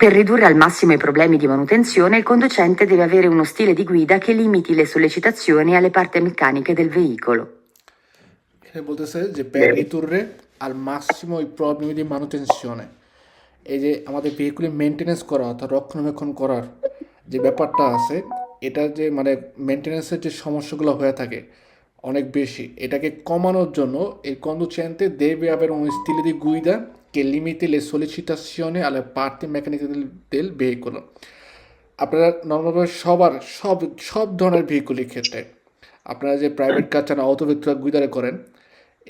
Per ridurre al massimo i problemi di manutenzione, il conducente deve avere uno stile di guida che limiti le sollecitazioni alle parti meccaniche del veicolo. এখানে বলতেছে যে per ridurre al massimo i problemi di manutenzione, এই যে আমাদের ভেহিকুলের maintenance করা অর্থাৎ রক্ষণাবেক্ষণ করার যে ব্যাপারটা আছে, এটা যে মানে মেনটেনেন্সের যে সমস্যাগুলো হয়ে থাকে অনেক বেশি, এটাকে কমানোর জন্য il conducente deve avere uno stile di guida che limiti le sollecitazioni alle parti meccaniche del veicolo. আপনারা নর্মালভাবে সব সব ধরনের ভেহিকুলের ক্ষেত্রে আপনারা যে প্রাইভেট কার চান অটোভেক্টর গুইদারে করেন,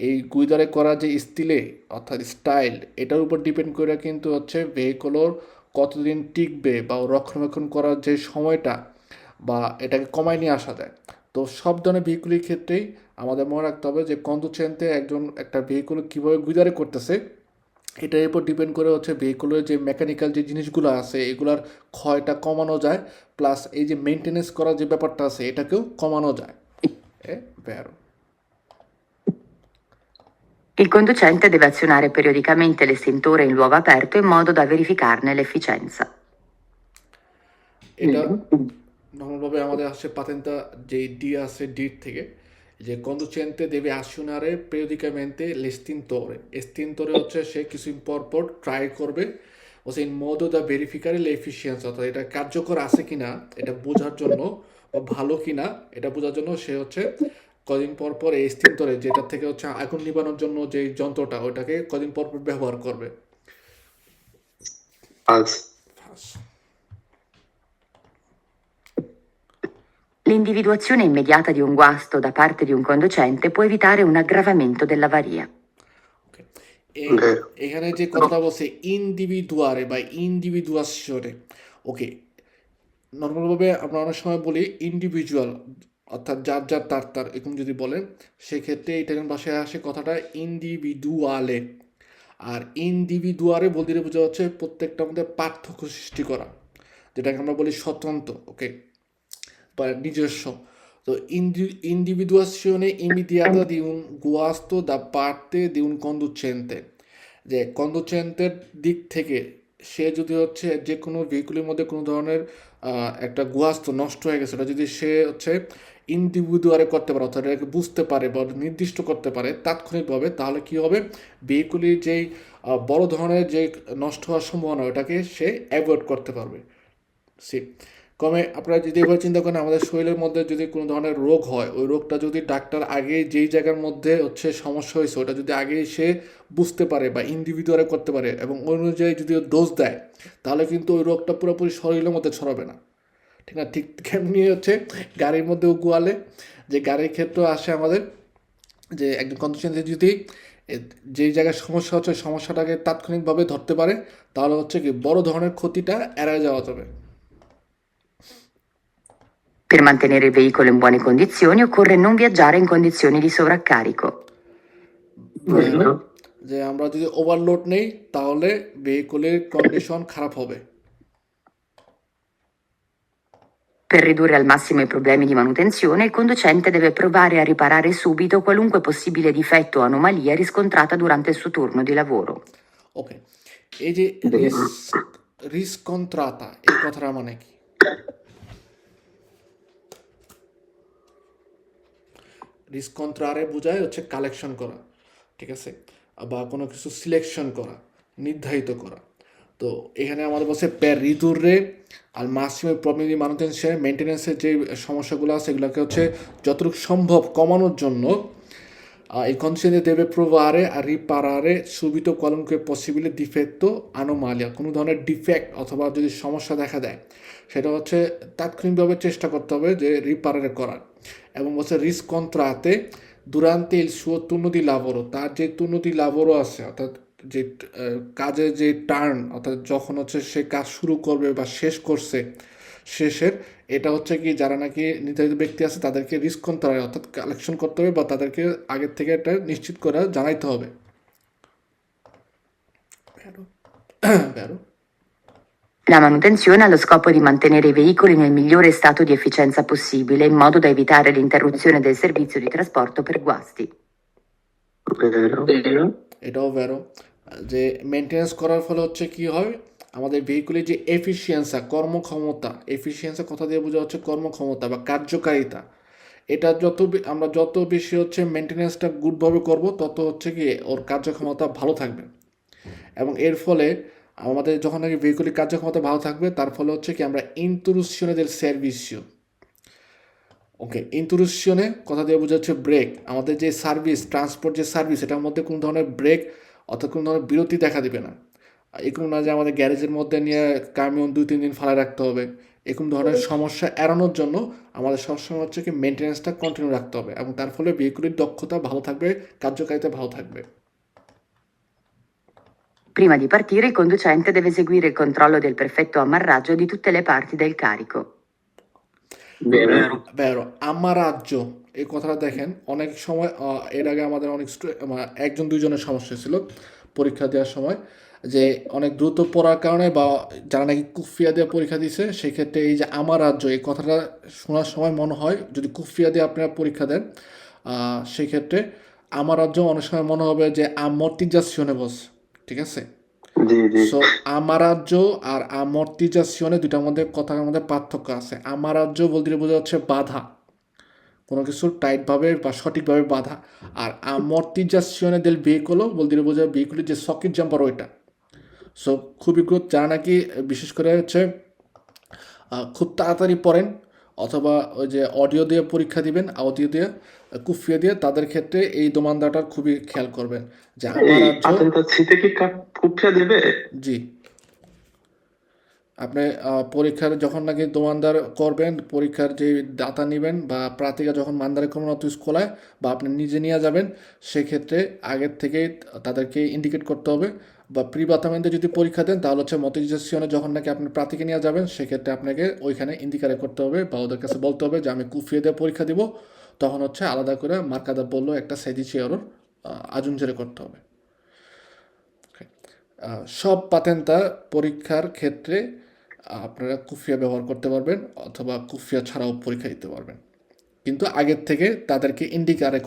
এই গুইদারে করা যে স্টিলে অর্থাৎ স্টাইল, এটার উপর ডিপেন্ড করে কিন্তু হচ্ছে ভেহিকুলোর কতদিন টিকবে বা রক্ষণাবেক্ষণ করার যে সময়টা বা এটাকে কমায় নিয়ে আসা যায়। তো সব ধরনের ভেহিকুলের ক্ষেত্রেই আমাদের মনে রাখতে হবে যে কন্ডুচেন্টে একজন একটা ভেহিকুল কীভাবে গুইদারে করতেছে, এটার উপর ডিপেন্ড করে হচ্ছে ভেহিকুলের যে মেকানিক্যাল যে জিনিসগুলো আছে এগুলার ক্ষয়টা কমানো যায়, প্লাস এই যে মেনটেনেন্স করার যে ব্যাপারটা আছে এটাকেও কমানো যায়। vero. Il conducente deve azionare periodicamente l'estintore in luogo aperto in modo da verificarne l'efficienza. এটা নর্মালভাবে আমাদের আসছে পাতেন্তা যে ডি আছে ডির থেকে, যে conducente deve azionare periodicamente l'estintore, estintore হচ্ছে সে কিছুদিন পর পর ট্রাই করবে হচ্ছে in modo da verificare l'efficienza, অর্থাৎ এটা কার্যকর আছে কিনা এটা বোঝার জন্য বা ভালো কিনা এটা বোঝার জন্য সে হচ্ছে কদিন পর পর এই এস্তিন্তরে যেটা থেকে হচ্ছে আগুন নিবানোর জন্য যে যন্ত্রটা ওটাকে কদিন পর পর ব্যবহার করবে। L'individuazione immediata di un guasto da parte di un conducente può evitare un aggravamento dell'avaria. এখানে যে কথাটা বলছে ইন্ডিভিদুয়ারে বা ইন্ডিভিদুয়াশনে, ওকে, নর্মালভাবে আমরা অনেক সময় বলি ইন্ডিভিজুয়াল অর্থাৎ যার যার তার তার এরকম যদি বলেন, সেক্ষেত্রে ইটালিয়ান ভাষায় আসে কথাটা ইন্ডিভিদুয়ালে। আর ইন্ডিভিদুয়ারে বলতে বোঝা হচ্ছে প্রত্যেকটার মধ্যে পার্থক্য সৃষ্টি করা, যেটাকে আমরা বলি স্বতন্ত্র, ওকে, বা নিজস্ব। তো individuazione immediata di un guasto da parte di un conducente, যে কন্ডুচেন্টের দিক থেকে সে যদি হচ্ছে যে কোনো ভেহিকুলের মধ্যে কোনো ধরনের একটা গুয়াস্ত নষ্ট হয়ে গেছে, ওটা যদি সে হচ্ছে ইন্ডিভিদুয়ারে করতে পারে অর্থাৎ এটাকে বুঝতে পারে বা নির্দিষ্ট করতে পারে তাৎক্ষণিকভাবে, তাহলে কী হবে, ভেহিকুলের যেই বড় ধরনের যে নষ্ট হওয়ার সম্ভাবনা ওটাকে সে অ্যাভয়েড করতে পারবে। সে কমে আপনারা যদি এভাবে চিন্তা করেন, আমাদের শরীরের মধ্যে যদি কোনো ধরনের রোগ হয়, ওই রোগটা যদি ডাক্তার আগে যেই জায়গার মধ্যে হচ্ছে সমস্যা হয়েছে ওটা যদি আগেই সে বুঝতে পারে বা ইন্ডিভিদুয়ালে করতে পারে এবং ওই অনুযায়ী যদি ডোজ দেয়, তাহলে কিন্তু ওই রোগটা পুরোপুরি শরীরের মধ্যে ছড়াবে না, ঠিক না? ঠিক কেমনি হচ্ছে গাড়ির মধ্যেও গোয়ালে যে গাড়ির ক্ষেত্রে আসে আমাদের যে একজন কন্ডিশনে যদি যেই জায়গায় সমস্যা হচ্ছে সমস্যাটাকে তাৎক্ষণিকভাবে ধরতে পারে, তাহলে হচ্ছে কি বড় ধরনের ক্ষতিটা এড়ায় যাওয়া যাবে। Per mantenere il veicolo in buone condizioni occorre non viaggiare in condizioni di sovraccarico. যে আমরা যদি ওভারলোড নেই তাহলে ভেহিকুলের কন্ডিশন খারাপ হবে। Per ridurre al massimo i problemi di manutenzione, il conducente deve provare a riparare subito qualunque possibile difetto o anomalia riscontrata durante il suo turno di lavoro. ওকে, এই যে রিসকন্ট্রাতা এই কথাটা মানে কি? রিসকন্ট্রারে বোঝায় হচ্ছে কালেকশন করা, ঠিক আছে, বা কোনো কিছু সিলেকশন করা, নির্ধারিত করা। তো এখানে আমাদের বলছে প্যার রিদুরে আর মাসিমে প্রবলেম দি মানুটেন্সিয়ান মেনটেন্যান্সের যে সমস্যাগুলো আছে সেগুলোকে হচ্ছে যতটুকু সম্ভব কমানোর জন্য il consigliere deve provare a riparare subito qualunque possibile difetto anomalia, কোনো ধরনের ডিফেক্ট অথবা যদি সমস্যা দেখা দেয় সেটা হচ্ছে তাৎক্ষণিকভাবে চেষ্টা করতে হবে যে রিপারে করার। এবং হচ্ছে riscontrate durante il suo turno di lavoro, তার যে turno di lavoro আছে অর্থাৎ যে কাজের যে টার্ন অর্থাৎ যখন হচ্ছে সে কাজ শুরু করবে বা শেষ করছে শেষের, এটা হচ্ছে কি যারা নাকি নির্ধারিত ব্যক্তি আছে তাদেরকে রিসকন্ট্রারে অর্থাৎ কালেকশন করতে হবে বা তাদেরকে আগের থেকে এটা নিশ্চিত করে জানাইতে হবে। La manutenzione ha lo scopo di mantenere i veicoli nel migliore stato di efficienza possibile in modo da evitare l'interruzione del servizio di trasporto per guasti. এটাও ভেরো যে মেনটেন্যান্স করার ফলে হচ্ছে কি হয়, আমাদের ভেহিকুলের যে এফিসিয়েন্সা এফিসিয়েন্সা কথা দিয়ে বোঝা হচ্ছে কর্মক্ষমতা বা কার্যকারিতা। এটা আমরা যত বেশি হচ্ছে মেনটেন্যান্সটা গুডভাবে করব, তত হচ্ছে কি ওর কার্যক্ষমতা ভালো থাকবে। এবং এর ফলে আমাদের যখন নাকি ভেহিকুলের কার্যক্ষমতা ভালো থাকবে, তার ফলে হচ্ছে কি আমরা ইন্ট্রুশনে del servizio, ওকে, ইন্ট্রুশনে কথা দিয়ে বোঝা হচ্ছে ব্রেক। আমাদের যে সার্ভিস, ট্রান্সপোর্ট যে সার্ভিস, এটার মধ্যে কোনো ধরনের ব্রেক অর্থাৎ কোনো ধরনের বিরতি দেখা দিবে না। এরকম না যে আমাদের গ্যারেজের মধ্যে নিয়ে কামিয়ন 2-3 দিন ফালায় রাখতে হবে। এরকম ধরনের সমস্যা এড়ানোর জন্য আমাদের সবসময় হচ্ছে কি মেনটেন্যান্সটা কন্টিনিউ রাখতে হবে, এবং তার ফলে ভেহিকুলের দক্ষতা ভালো থাকবে, কার্যকারিতা ভালো থাকবে। Prima di partire, il conducente deve eseguire il controllo del perfetto ammarraggio di tutte le parti del carico. বেরো আমারাজ্য, এই কথাটা দেখেন অনেক সময় এর আগে আমাদের অনেক একজন দুইজনের সমস্যা ছিল পরীক্ষা দেওয়ার সময়, যে অনেক দ্রুত পড়ার কারণে বা যারা নাকি কুফিয়া দিয়ে পরীক্ষা দিছে, সেক্ষেত্রে এই যে আমার রাজ্য এই কথাটা শোনার সময় মনে হয় যদি কুফিয়া দিয়ে আপনারা পরীক্ষা দেন, সেক্ষেত্রে আমার রাজ্য অনেক সময় মনে হবে যে আমর্টিজাসিওনে বস, ঠিক আছে। সো আমারাজ্য আর আমর্টিজাসিওনে দুটার মধ্যে কথার মধ্যে পার্থক্য আছে। আমারাজ্য বলতে বোঝা হচ্ছে বাধা, কোনো কিছু টাইটভাবে বা সঠিকভাবে বাধা। আর আমর্টিজাসিওনে del veicolo বলতে বোঝা ভেহিকুলের যে সকেট জাম্পার ওইটা। সো খুবই গুড, যারা নাকি বিশেষ করে হচ্ছে খুব তাড়াতাড়ি পড়েন অথবা ওই যে অডিও দিয়ে পরীক্ষা দিবেন, অডিও দিয়ে কুফিয়া দিয়ে, তাদের ক্ষেত্রে এই দোমানদাটার খুবই খেয়াল করবেন যে জি, আপনি পরীক্ষার যখন নাকি দোমানদার করবেন, পরীক্ষার যে ডাটা নেবেন বা প্রার্থীরা যখন মানদারে করবেন অত স্কুলায় বা আপনি নিজে নিয়ে যাবেন, সেক্ষেত্রে আগের থেকেই তাদেরকে ইন্ডিকেট করতে হবে। বা প্রিবাতামেন্টে যদি পরীক্ষা দেন, তাহলে হচ্ছে মতিজাসিওনে যখন নাকি আপনি প্রার্থীকে নিয়ে যাবেন, সেক্ষেত্রে আপনাকে ওইখানে ইন্ডিকেট করতে হবে বা ওদের কাছে বলতে হবে যে আমি কুফিয়ে দিয়ে পরীক্ষা দিব, তখন হচ্ছে আলাদা করে মার্কাদা বললো একটা সেদিচি এরর আজুঞ্জেরে করতে হবে। সব পাতেন্তা পরীক্ষার ক্ষেত্রে আপনারা কুফিয়া ব্যবহার করতে পারবেন অথবা কুফিয়া ছাড়াও পরীক্ষা দিতে পারবেন, কিন্তু আগের থেকে তাদেরকে ইন্ডিকারে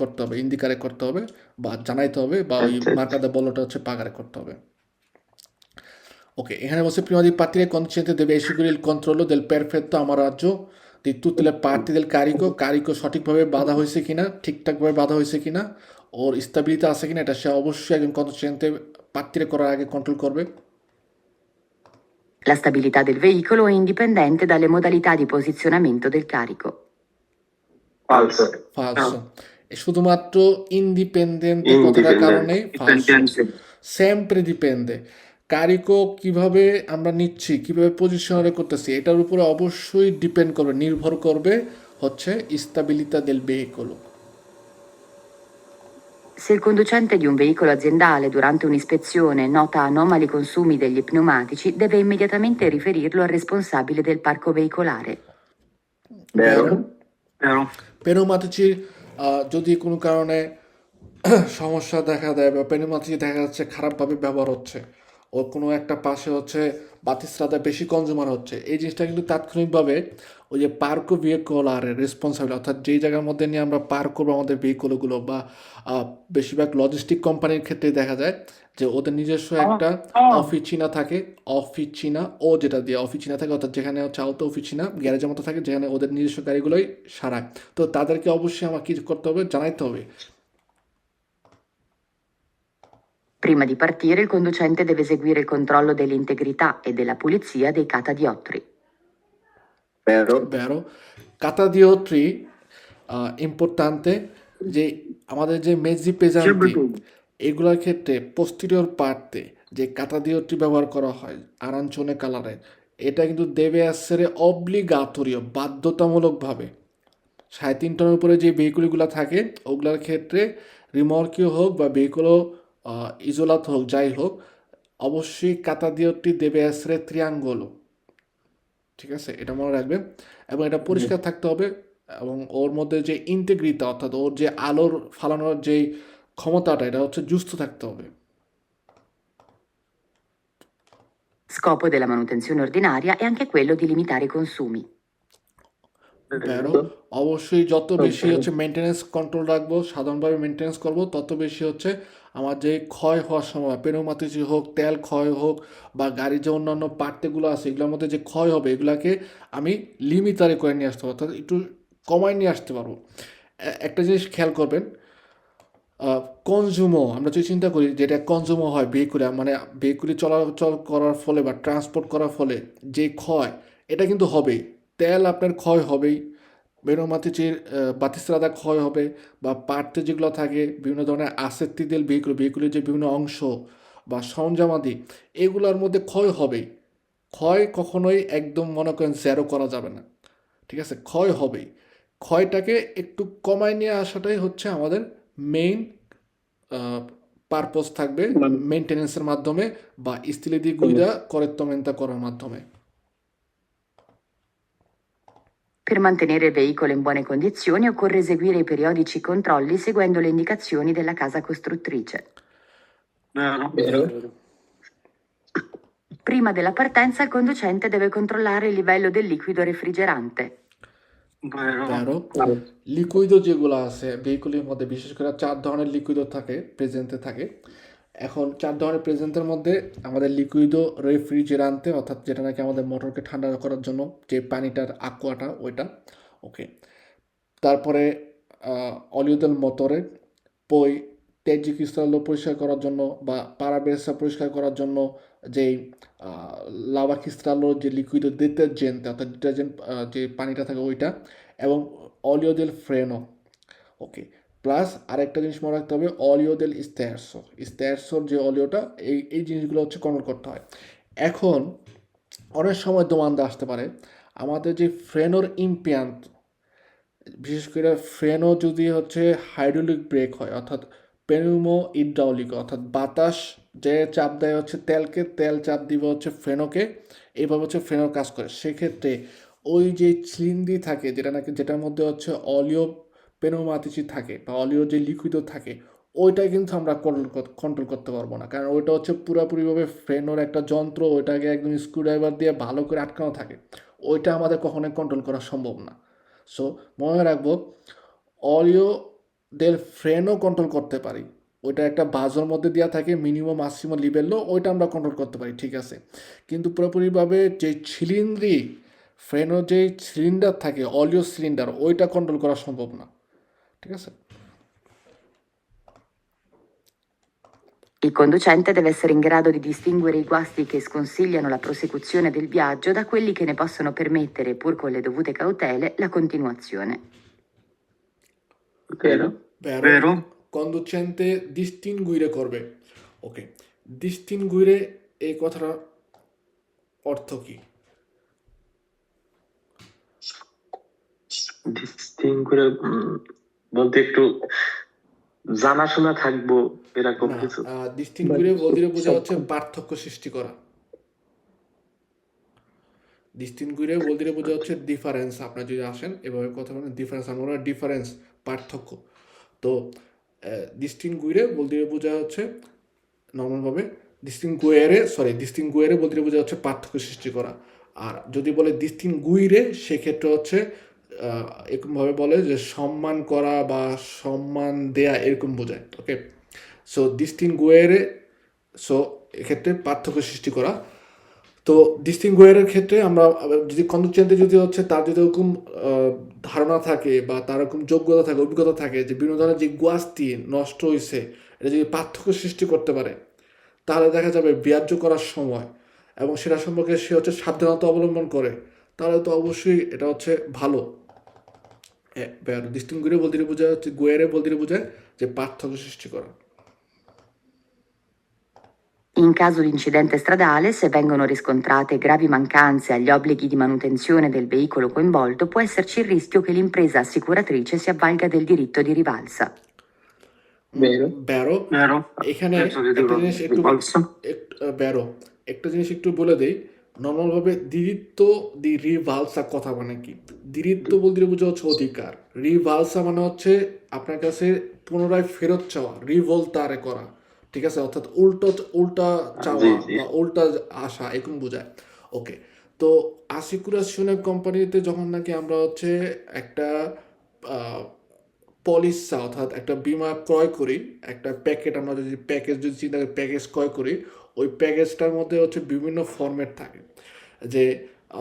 করতে হবে বা জানাইতে হবে, বা ওই মার্কাদা বলটা হচ্ছে পাগারে করতে হবে। ওকে, এখানে বলছে prima di partire consciente deve eseguire il controllo del perfetto amarraggio di tutte le parti del carico সঠিকভাবে বাঁধা হয়েছে কিনা, ঠিকঠাকভাবে বাঁধা হয়েছে কিনা, ওর স্টেবিলিটি আছে কিনা, এটা সে অবশ্যই একজন কনসিয়েন্টে পার্টিরে করার আগে কন্ট্রোল করবে। La stabilità del veicolo è indipendente dalle modalità di posizionamento del carico. Falso. ফালসো, শুধুমাত্র ইন্ডিপেন্ডেন্ট কথাটার কারণে ফালসো। সেম্প্রে ডিপেন্ডে, কারিকো কিভাবে আমরা নিচ্ছি, কিভাবে পজিশনারে করতেছি, এটার উপরে অবশ্যই ডিপেন্ড করবে, নির্ভর করবে হচ্ছে স্টাবিলিতা del veicolo. Se il conducente di un veicolo aziendale durante un'ispezione nota anomali consumi degli pneumatici, deve immediatamente riferirlo al responsabile del parco veicolare. পেনোমাটিচির যদি কোনো কারণে সমস্যা দেখা দেয় বা পেনোমাটিচি দেখা যাচ্ছে খারাপভাবে ব্যবহার হচ্ছে, ওর কোনো একটা পাশে হচ্ছে বাতিস্রাদা বেশি কনজিউমার হচ্ছে, এই জিনিসটা কিন্তু তাৎক্ষণিকভাবে ওই যে পার্কো ভেহিকুলারের রেসপন্সিবল, অর্থাৎ যেই জায়গার মধ্যে নিয়ে আমরা পার্ক করবো আমাদের ভেহিকুলগুলো, বা বেশিরভাগ লজিস্টিক কোম্পানির ক্ষেত্রে দেখা যায় যে ওদের নিজস্ব একটা অফিচিনা থাকে, ও যেটা দিয়ে অফিচিনা থাকে, অর্থাৎ যেখানে হচ্ছে আউতো অফিচিনা গ্যারেজের মতো থাকে, যেখানে ওদের নিজস্ব গাড়িগুলোই সারায়। তো তাদেরকে অবশ্যই আমার কিছু করতে হবে, জানাইতে হবে। Prima di partire, il conducente deve eseguire il controllo dell'integrità e della pulizia dei catadioptri. Vero. Catadioptri, importante, যে আমাদের যে মেজি পেজান্তি এগুলোর ক্ষেত্রে পোস্টিরিয়র পার্টে যে কাটাদিওটি ব্যবহার করা হয় আরাঞ্চনে কালারের, এটা কিন্তু দেবে আসছে অব্লিগাতরীয়, বাধ্যতামূলকভাবে 3.5 টনের উপরে যে ভেহিকুলগুলো থাকে ওগুলোর ক্ষেত্রে, রিমর্কিও হোক বা ভেহিকুলও ইজোলাত হোক, যাই হোক, অবশ্যই কাটাদিওটি দেবে আসছে ত্রিয়াঙ্গল, ঠিক আছে, এটা মনে রাখবেন। এবং এটা পরিষ্কার থাকতে হবে, এবং ওর মধ্যে যে ইন্টিগ্রিটি অর্থাৎ ওর যে আলোর ফালানোর যে ক্ষমতাটা, এটা হচ্ছে জুস্ত থাকতে হবে। Scopo della manutenzione ordinaria è anche quello di limitare i consumi. অবশ্যই যত বেশি হচ্ছে মেনটেন্যান্স কন্ট্রোল রাখবো, সাধারণভাবে মেনটেন্যান্স করবো, তত বেশি হচ্ছে আমার যে ক্ষয় হওয়ার সময় পেনোমাতিসি হোক, তেল ক্ষয় হোক, বা গাড়ির যে অন্যান্য পার্টগুলো আছে এগুলোর মধ্যে যে ক্ষয় হবে এগুলাকে আমি লিমিটারে করে নিয়ে আসতে পারবো, অর্থাৎ একটু কমায় নিয়ে আসতে পারবো। একটা জিনিস খেয়াল করবেন, কনজিউমও আমরা যদি চিন্তা করি যেটা কনজিউমও হয় ভেহিকুলে, মানে ভেহিকুলে চলাচল করার ফলে বা ট্রান্সপোর্ট করার ফলে যে ক্ষয়, এটা কিন্তু হবেই। তেল আপনার ক্ষয় হবেই, বেরোমাতিচির বাতিস্রাদা ক্ষয় হবে, বা পার্টে যেগুলো থাকে বিভিন্ন ধরনের আসেত্তি তেল ভেহিকুলের যে বিভিন্ন অংশ বা সরঞ্জামাদি, এগুলোর মধ্যে ক্ষয় হবেই। ক্ষয় কখনোই একদম মনে করেন জ্যারো করা যাবে না, ঠিক আছে? ক্ষয় হবেই। ক্ষয়টাকে একটু কমায় নিয়ে আসাটাই হচ্ছে আমাদের মেইন পারপোজ থাকবে, মানে মেনটেনেন্সের মাধ্যমে বা stile di guida correttamente করার মাধ্যমে। Per mantenere il veicolo in buone condizioni occorre eseguire i periodici controlli seguendo le indicazioni della casa costruttrice. vero, Prima della partenza il conducente deve controllare il livello del liquido refrigerante. ভেরো vero, লিকুইডও যেগুলো আছে ভেহিকুলের মধ্যে, বিশেষ করে 4 ধরনের লিকুইডও থাকে, প্রেজেন্টে থাকে। এখন 4 ধরনের প্রেজেন্টের মধ্যে আমাদের লিকুইডও রেফ্রিজারান্তে, অর্থাৎ যেটা নাকি আমাদের মোটরকে ঠান্ডা করার জন্য যে পানিটার aquaটা ওইটা, ওকে। তারপরে olio del motore, poi তেজি ক্রিস্টাল পরিষ্কার করার জন্য বা পারাবেসা পরিষ্কার করার জন্য যেই লাভা ক্রিস্টালো যে লিকুইড ডিটারজেন্ট, অর্থাৎ ডিটারজেন্ট যে পানিটা থাকে ওইটা, এবং অলিও দেল ফ্রেনো, ওকে। প্লাস আরেকটা জিনিস মনে রাখতে হবে, অলিও দেল স্টেয়ারসোর যে অলিওটা, এই জিনিসগুলো হচ্ছে কন্ট্রোল করতে হয়। এখন অনেক সময় দোমান্দা আসতে পারে আমাদের যে ফ্রেনোর ইম্পিয়ান্ট, বিশেষ করে ফ্রেনও যদি হচ্ছে হাইড্রোলিক ব্রেক হয়, অর্থাৎ পেনুমো ইড্রাউলিক, অর্থাৎ বাতাস যে চাপ দেয় হচ্ছে তেলকে, তেল চাপ দিবে হচ্ছে ফ্রেনোকে, এইভাবে হচ্ছে ফ্রেনো কাজ করে। সেক্ষেত্রে ওই যে চিলিন্ডি থাকে যেটা নাকি, যেটার মধ্যে হচ্ছে অলিও পেনোমাতিচি থাকে বা অলিও যে লিকুইডও থাকে, ওইটা কিন্তু আমরা কন্ট্রোল করতে পারবো না, কারণ ওইটা হচ্ছে পুরোপুরিভাবে ফ্রেনোর একটা যন্ত্র, ওইটাকে একদম স্ক্রুড্রাইভার দিয়ে ভালো করে আটকানো থাকে, ওইটা আমাদের কখনোই কন্ট্রোল করা সম্ভব না। সো মনে রাখবো, অলিও দের ফ্রেনও কন্ট্রোল করতে পারি, ওইটা একটা বাজের মধ্যে দেওয়া থাকে মিনিমাম ম্যাক্সিমাম লেভেলও, ওইটা আমরা কন্ট্রোল করতে পারি, ঠিক আছে। কিন্তু পুরোপুরিভাবে যে ছিলিন্দ্রি ফ্রেনও যে সিলিন্ডার থাকে অলিও সিলিন্ডার, ওইটা কন্ট্রোল করা সম্ভব না, ঠিক আছে। Il conducente deve essere in grado di distinguere i guasti che sconsigliano la prosecuzione del viaggio da quelli che ne possono permettere, pur con le dovute cautele, la continuazione. vero, ভেরো কন্ডুচেন্টে ডিস্টিংগুইরে করবে, ওকে। ডিস্টিংগুইরে এই কথাটার অর্থ কি? ডিস্টিংগুইরে বলতে একটু জানাশোনা থাকবো এরকম না, কিছু। ডিস্টিংগুইরে বলতে বোঝা হচ্ছে পার্থক্য সৃষ্টি করা। ডিস্টিংগুইরে বলতে বোঝা হচ্ছে ডিফারেন্স। আপনার যদি আসেন এভাবে কথা বলেন ডিফারেন্স, আমরা ডিফারেন্স পার্থক্য। তো ডিস্টিংগুইরে বলতে বোঝা হচ্ছে নর্মালভাবে ডিস্টিংগুয়ারে বলতে বোঝা হচ্ছে পার্থক্য সৃষ্টি করা। আর যদি বলে ডিস্টিংগুইরে, সেক্ষেত্রে হচ্ছে এরকমভাবে বলে যে সম্মান করা বা সম্মান দেয়া, এরকম বোঝায়, ওকে। সো ডিস্টিংগুয়ারে, সো এক্ষেত্রে পার্থক্য সৃষ্টি করা। তো ডিস্টিংগুয়ারের ক্ষেত্রে আমরা যদি কন্ডুচেন্টে যদি হচ্ছে তার যদি ওরকম ধারণা থাকে বা তার ওরকম যোগ্যতা থাকে, অভিজ্ঞতা থাকে যে বিভিন্ন ধরনের যে গুয়াস্তি নষ্ট হয়েছে, এটা যদি পার্থক্য সৃষ্টি করতে পারে, তাহলে দেখা যাবে বিয়ার্য করার সময় এবং সেটা সম্পর্কে সে হচ্ছে সাবধানতা অবলম্বন করে, তাহলে তো অবশ্যই এটা হচ্ছে ভালো। ডিস্টিংগুইরে বলতে বোঝায় হচ্ছে, গুয়ারে বলতে বোঝায় যে পার্থক্য সৃষ্টি করা। In caso di incidente stradale, se vengono riscontrate gravi mancanze agli obblighi di manutenzione del veicolo coinvolto, può esserci il rischio che l'impresa assicuratrice si avvalga del diritto di rivalsa. vero, barrow vero, এখানে adesso ti একটা dico জিনিস একটু rivalsa, barrow একটা জিনিস একটু বলে দেই। নর্মালভাবে দিরিত্ব দি রিভালসা কথা মানে কি? দিরিত্ব বলতে বোঝা হচ্ছে অধিকার, রিভালসা মানে হচ্ছে আপনার কাছে পুনরায় ফেরত চাওয়া, রিভলতারে করা, ঠিক আছে, অর্থাৎ উল্টা চাওয়া জি, বা উল্টা আশা, এরকম বোঝায়, ওকে। তো আসিকুরাশনের কোম্পানিতে যখন নাকি আমরা হচ্ছে একটা পলিসা অর্থাৎ একটা বীমা ক্রয় করি, একটা প্যাকেট, আমরা যদি প্যাকেজ যদি চিন্তা করি প্যাকেজ ক্রয় করি, ওই প্যাকেজটার মধ্যে হচ্ছে বিভিন্ন ফরম্যাট থাকে। যে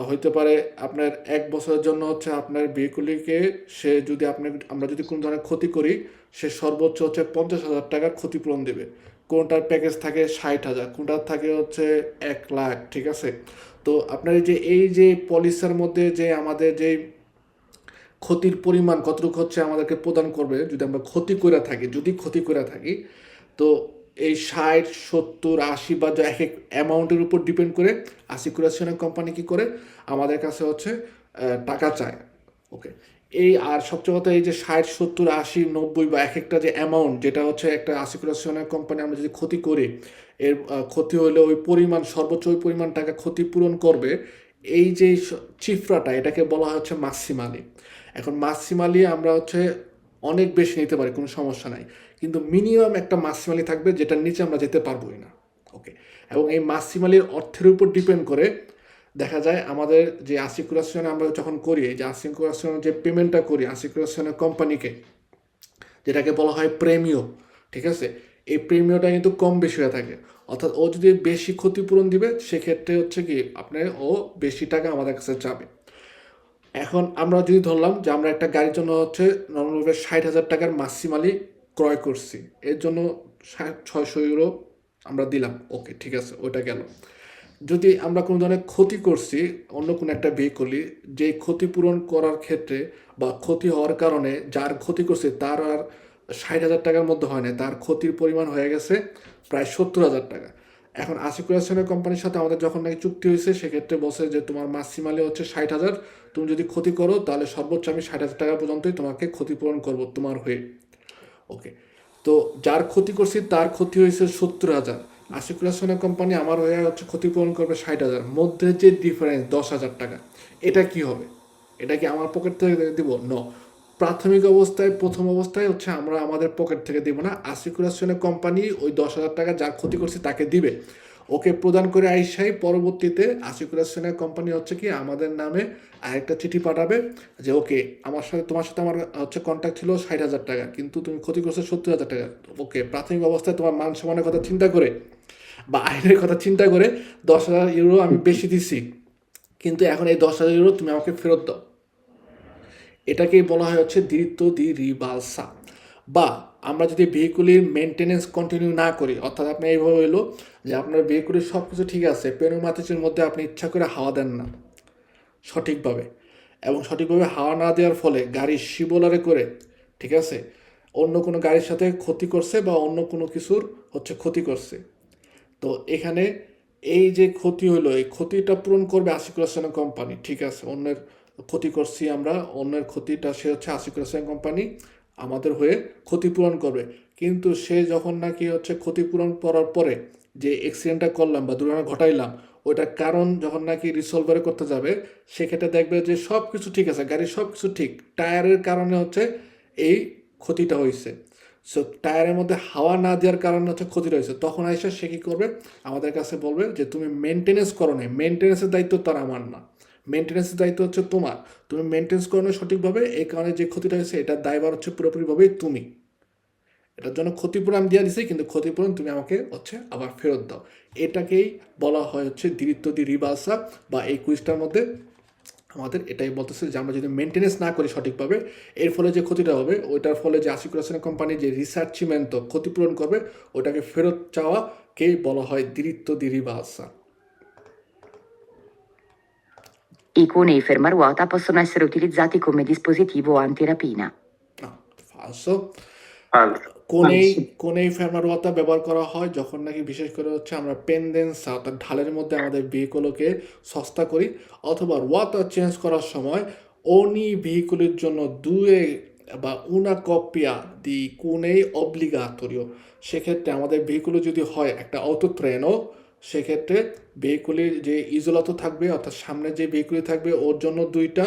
হইতে পারে আপনার 1 বছরের জন্য হচ্ছে আপনার ভেহিকুলকে সে যদি আমরা যদি কোনো ধরনের ক্ষতি করি, সে সর্বোচ্চ হচ্ছে 50,000 টাকার ক্ষতিপূরণ দেবে। কোনটার প্যাকেজ থাকে 60,000, কোনটার থাকে হচ্ছে 1 লাখ, ঠিক আছে? তো আপনার এই যে পলিসির মধ্যে যে আমাদের যে ক্ষতির পরিমাণ কতটুকু হচ্ছে আমাদেরকে প্রদান করবে যদি আমরা ক্ষতি করে থাকি, তো এই 60, 70, 80 বা এক এক অ্যামাউন্টের উপর ডিপেন্ড করে অ্যাসিকুরেশনের কোম্পানি কি করে আমাদের কাছে হচ্ছে টাকা চায়। ওকে, এই আর সবচেয়ে কথা এই যে 60, 70, 80, 90 বা এক একটা যে অ্যামাউন্ট, যেটা হচ্ছে একটা অ্যাসিকুরেশনের কোম্পানি আমরা যদি ক্ষতি করি, এর ক্ষতি হলে ওই পরিমাণ সর্বোচ্চ ওই পরিমাণ টাকা ক্ষতিপূরণ করবে, এই যে চিফরাটা, এটাকে বলা হচ্ছে মাক্সিমালি। এখন মাক্সিমালি আমরা হচ্ছে অনেক বেশি নিতে পারি, কোনো সমস্যা নাই, কিন্তু মিনিমাম একটা মাক্সিমালি থাকবে যেটার নিচে আমরা যেতে পারবোই না। ওকে, এবং এই মাক্সিমালির অর্থের উপর ডিপেন্ড করে দেখা যায় আমাদের যে অ্যাসিকুরেশন আমরা যখন করি, এই যে অ্যাসিকুরেশনের যে পেমেন্টটা করি অ্যাসিকুরেশনের কোম্পানিকে, যেটাকে বলা হয় প্রেমিও, ঠিক আছে? এই প্রিমিয়মটা কিন্তু কম বেশি হয়ে থাকে, অর্থাৎ ও যদি বেশি ক্ষতিপূরণ দিবে সেক্ষেত্রে হচ্ছে কি আপনার ও বেশি টাকা আমাদের কাছে যাবে। এখন আমরা যদি ধরলাম যে আমরা একটা গাড়ির জন্য হচ্ছে নর্মালভাবে 60,000 টাকার মাক্সিমালি ক্রয় করছি, এর জন্য 600 ইউরো আমরা দিলাম, ওকে ঠিক আছে, ওটা গেল। যদি আমরা কোনো ধরনের ক্ষতি করছি অন্য কোনো একটা ভেহিকলই, যে ক্ষতিপূরণ করার ক্ষেত্রে বা ক্ষতি হওয়ার কারণে যার ক্ষতি করছে তার আর 60,000 টাকার মধ্যে হয় না, তার ক্ষতির পরিমাণ হয়ে গেছে প্রায় 70,000 টাকা। এখন অ্যাসিকুরেশনের কোম্পানির সাথে আমাদের যখন নাকি চুক্তি হয়েছে, সেক্ষেত্রে বলছে যে তোমার মাক্সিমালি হচ্ছে 60,000, তুমি যদি ক্ষতি করো তাহলে সর্বোচ্চ আমি 60,000 টাকা পর্যন্তই তোমাকে ক্ষতিপূরণ করবো তোমার হয়ে। ওকে, তো যার ক্ষতি করছি তার ক্ষতি হয়েছে 70,000, অ্যাসিকুরেশনের কোম্পানি আমার হয়ে হচ্ছে ক্ষতিপূরণ করবে 60,000, মধ্যে যে ডিফারেন্স 10,000 টাকা, এটা কি হবে? এটা কি আমার পকেট থেকে দিব? ন, প্রাথমিক অবস্থায় প্রথম অবস্থায় হচ্ছে আমরা আমাদের পকেট থেকে দিব না, অ্যাসিকুরেশনের কোম্পানি ওই 10,000 টাকা যার ক্ষতি করছে তাকে দিবে, ওকে প্রদান করে আইসাই পরবর্তীতে অ্যাসিকুরেশনের কোম্পানি হচ্ছে কি আমাদের নামে আরেকটা চিঠি পাঠাবে যে ওকে তোমার সাথে আমার হচ্ছে কন্ট্যাক্ট ছিল 60,000 টাকা, কিন্তু তুমি ক্ষতি করছো 70,000 টাকা। ওকে, প্রাথমিক অবস্থায় তোমার মান সম্মানের কথা চিন্তা করে বা আইনের কথা চিন্তা করে 10,000 ইউরো আমি বেশি দিছি, কিন্তু এখন এই 10,000 ইউরো তুমি আমাকে ফেরত দাও। এটাকেই বলা হয় হচ্ছে দিরিত্তো দি রিবালসা। বা আমরা যদি ভেহিকুলের মেনটেনেন্স কন্টিনিউ না করি, অর্থাৎ আপনার এইভাবে হলো যে আপনার ভেহিকুলের সব কিছু ঠিক আছে, পেনুমাতিসের মধ্যে আপনি ইচ্ছা করে হাওয়া দেন না সঠিকভাবে, এবং সঠিকভাবে হাওয়া না দেওয়ার ফলে গাড়ি শিবোলারে করে, ঠিক আছে, অন্য কোনো গাড়ির সাথে ক্ষতি করছে বা অন্য কোনো কিছুর হচ্ছে ক্ষতি করছে, তো এখানে এই যে ক্ষতি হলো এই ক্ষতিটা পূরণ করবে অ্যাসিকুরেশন কোম্পানি, ঠিক আছে, অন্যের ক্ষতি করছি আমরা, অন্যের ক্ষতিটা সে হচ্ছে অ্যাসিকুরেশন কোম্পানি আমাদের হয়ে ক্ষতিপূরণ করবে। কিন্তু সে যখন নাকি হচ্ছে ক্ষতিপূরণ করার পরে যে অ্যাক্সিডেন্টটা করলাম বা দুর্ঘটনা ঘটাইলাম, ওইটার কারণ যখন নাকি রিসলভারে করতে যাবে, সেক্ষেত্রে দেখবে যে সব কিছু ঠিক আছে, গাড়ির সব কিছু ঠিক, টায়ারের কারণে হচ্ছে এই ক্ষতিটা হয়েছে। সো টায়ারের মধ্যে হাওয়া না দেওয়ার কারণে হচ্ছে ক্ষতিটা হয়েছে, তখন এসে সে কী করবে আমাদের কাছে বলবে যে তুমি মেনটেনেন্স করো না, মেনটেনেন্সের দায়িত্ব তার আমার না, মেনটেনেন্সের দায়িত্ব হচ্ছে তোমার, তুমি মেনটেন্স করো না সঠিকভাবে, এই কারণে যে ক্ষতিটা হয়েছে এটার দায়ভার হচ্ছে পুরোপুরিভাবেই তুমি। এটার জন্য ক্ষতিপূরণ আমি দিয়ে দিছি, কিন্তু ক্ষতিপূরণ তুমি আমাকে হচ্ছে আবার ফেরত দাও। এটাকেই বলা হয় হচ্ছে দিরিত্তো দি রিবালসা, বা এই কুইজটার মধ্যে আমাদের এটাই বলতেছে যে আমরা যদি মেনটেনেন্স না করি সঠিকভাবে, এর ফলে যে ক্ষতিটা হবে ওইটার ফলে যে অ্যাসিকুরেশন কোম্পানি যে রিসার্চিমেন্ট ক্ষতিপূরণ করবে ওটাকে ফেরত চাওয়াকেই বলা হয় দিরিত্তো দি রিবালসা। I conei fermaruota possono essere utilizzati come dispositivo antirapina. No, falso. Falso. কোনেই ফেরমারুয়াতা ব্যবহার করা হয় যখন নাকি বিশেষ করে হচ্ছে আমরা পেন্ডেন্সা অর্থাৎ ঢালের মধ্যে আমাদের ভেহিকলকে সস্তা করি, অথবা ওয়াতা চেঞ্জ করার সময় ওনি ভেহিকলের জন্য দুয়ে বা উনা কপিয়া দি কোনেই অব্লিগাতরিও। সেক্ষেত্রে আমাদের ভেহিকুলে যদি হয় একটা অটোট্রেনও, সেক্ষেত্রে ভেহিকুলের যে ইজোলাতো থাকবে অর্থাৎ সামনে যে ভেহিকুলি থাকবে ওর জন্য 2টা,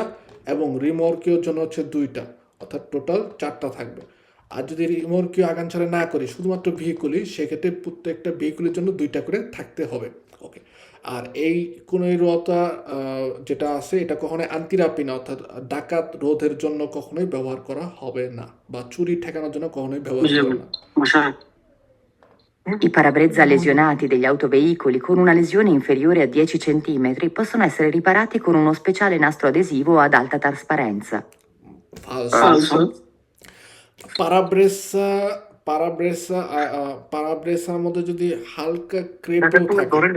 এবং রিমর্কের জন্য হচ্ছে 2টা, অর্থাৎ টোটাল 4টা থাকবে। আর যদি রিমর্কিও আগান ছাড়া না করি শুধুমাত্র ভেহিকুলই, সেক্ষেত্রে প্রত্যেকটা ভেহিকুলের জন্য 2টা করে থাকতে হবে। ওকে, আর এই কুনৈরতা যেটা আছে এটা কখনোই আন্তিরাপি না, অর্থাৎ ডাকাত রোধের জন্য কখনোই ব্যবহার করা হবে না, বা চুরি ঠেকানোর জন্য কখনোই ব্যবহার হবে না। I parabrezza lesionati degli autoveicoli con una lesione inferiore a 10 cm possono essere riparati con uno speciale nastro adesivo ad alta trasparenza. Falso. Falso. পারাব্রেসা পারাব্রেসা পারাব্রেসার মধ্যে যদি হালকা ক্রেপেও থাকে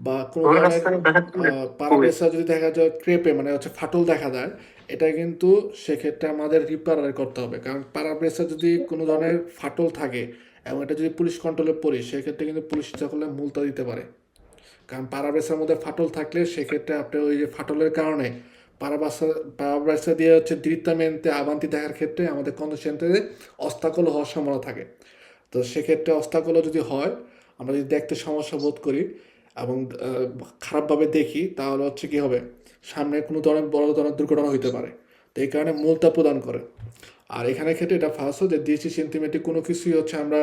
বা কোনো ধরনের পারাব্রেসা যদি দেখা যায় ক্রেপে মানে হচ্ছে ফাটল দেখা যায়, এটা কিন্তু সেক্ষেত্রে আমাদের রিপার করতে হবে। কারণ পারাব্রেসা যদি কোনো ধরনের ফাটল থাকে এবং এটা যদি পুলিশ কন্ট্রোলে পড়ি, সেক্ষেত্রে কিন্তু পুলিশ ইচ্ছা করলে মুলতা দিতে পারে। কারণ পারাব্রেসার মধ্যে ফাটল থাকলে সেক্ষেত্রে আপনি ওই যে ফাটলের কারণে পারাব্রেসা দিয়ে হচ্ছে direttamente avanti দেখার ক্ষেত্রে আমাদের কন্ডিশনতে অস্তাকল হওয়ার সম্ভাবনা থাকে। তো সেক্ষেত্রে অস্তাকল যদি হয়, আমরা যদি দেখতে সমস্যা বোধ করি এবং খারাপভাবে দেখি, তাহলে হচ্ছে কি হবে, সামনে কোনো ধরনের বড় ধরনের দুর্ঘটনা হইতে পারে। তো এই কারণে মুলতা প্রদান করে। আর এখানে ক্ষেত্রে এটা ফার্স্ট যে 10 সেন্টিমিটার কোনো কিছুই হচ্ছে আমরা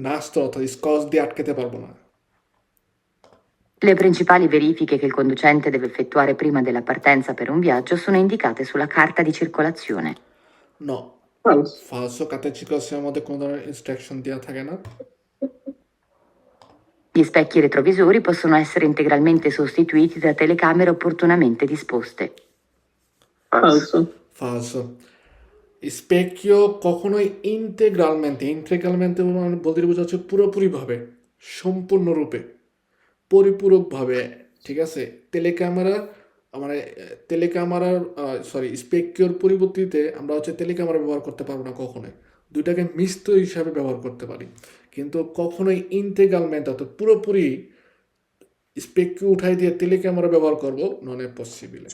নাস্তো অর্থাৎ স্কচ দিয়ে আটকাতে পারবো না। Le principali verifiche che il conducente deve effettuare prima della partenza per un viaggio sono indicate sulla carta di circolazione. No. Falso. First কাতে চিকিৎসার মধ্যে কোনো ধরনের ইনস্ট্রাকশন দেওয়া থাকে না। Gli specchi retrovisori possono essere integralmente sostituiti da telecamere opportunamente disposte. Falso. ফালসো। স্পেকিও কখনোই ইন্টেগ্রালমেন্টে বলতে বোঝা হচ্ছে পুরোপুরিভাবে, সম্পূর্ণরূপে, পরিপূরকভাবে, ঠিক আছে। স্পেকিওর পরিবর্তিতে আমরা হচ্ছে টেলিক্যামেরা ব্যবহার করতে পারবো না কখনোই। দুইটাকে মিশ্র হিসাবে ব্যবহার করতে পারি, কিন্তু কখনোই ইন্টেগ্রালমেন্ট অর্থাৎ পুরোপুরি স্পেকিও উঠাই দিয়ে টেলিক্যামেরা ব্যবহার করবো, নন è possibile.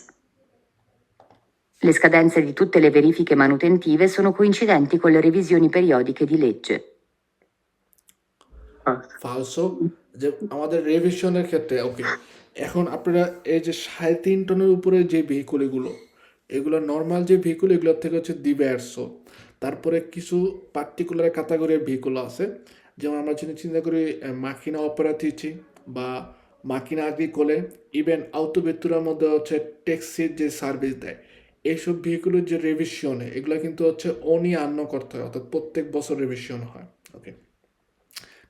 Le scadenze di tutte le verifiche manutentive sono coincidenti con le revisioni periodiche di legge. Falso. ফালসো যে আমাদের রেভিশনের ক্ষেত্রে ওকে। এখন আপনারা এই যে 3.5 টনের উপরে যে ভেহিকুলগুলো, এগুলো নর্মাল যে ভেহিকুল, এগুলোর থেকে হচ্ছে diverso। তারপরে কিছু পার্টিকুলার ক্যাটাগরির ভেহিকুল আছে, যেমন আমরা চিন্তা করি মাকিনা অপারেটিভি বা মাকিনা আগ্রিকোলে, ইভেন আউটোভেতুরার মধ্যে হচ্ছে ট্যাক্সির যে সার্ভিস দেয়, এইসব ভেহিকুলের যে রেভিশনে, এগুলো কিন্তু হচ্ছে অনিয়ান্য করতে হয়, অর্থাৎ প্রত্যেক বছর রেভিশন হয়। ওকে,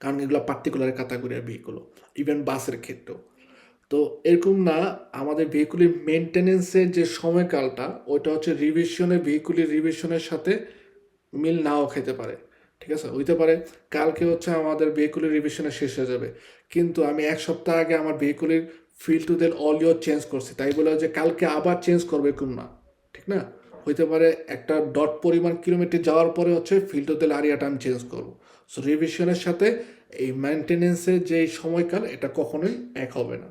কারণ এগুলো পার্টিকুলার ক্যাটাগরির ভেহিকুল, ইভেন বাসের ক্ষেত্রেও। তো এরকম না, আমাদের ভেহিকুলের মেনটেনেন্সের যে সময়কালটা, ওইটা হচ্ছে ভেহিকুলের রিভিশনের সাথে মিল নাও খেতে পারে, ঠিক আছে। হইতে পারে কালকে হচ্ছে আমাদের ভেহিকুলের রিভিশনে শেষ হয়ে যাবে, কিন্তু আমি 1 সপ্তাহ আগে আমার ভেহিকুলের ফিল্ড টু দেল অলিও চেঞ্জ করছি, তাই বলে যে কালকে আবার চেঞ্জ করবে এরকম না, ঠিক না। হইতে পারে একটা ডট পরিমাণ কিলোমিটার যাওয়ার পরে হচ্ছে ফিল্ড টু দেল আরিয়াটা আমি চেঞ্জ করবো। সো রিভিশনের সাথে এই মেনটেনেন্সের যে সময়কাল, এটা কখনোই এক হবে না।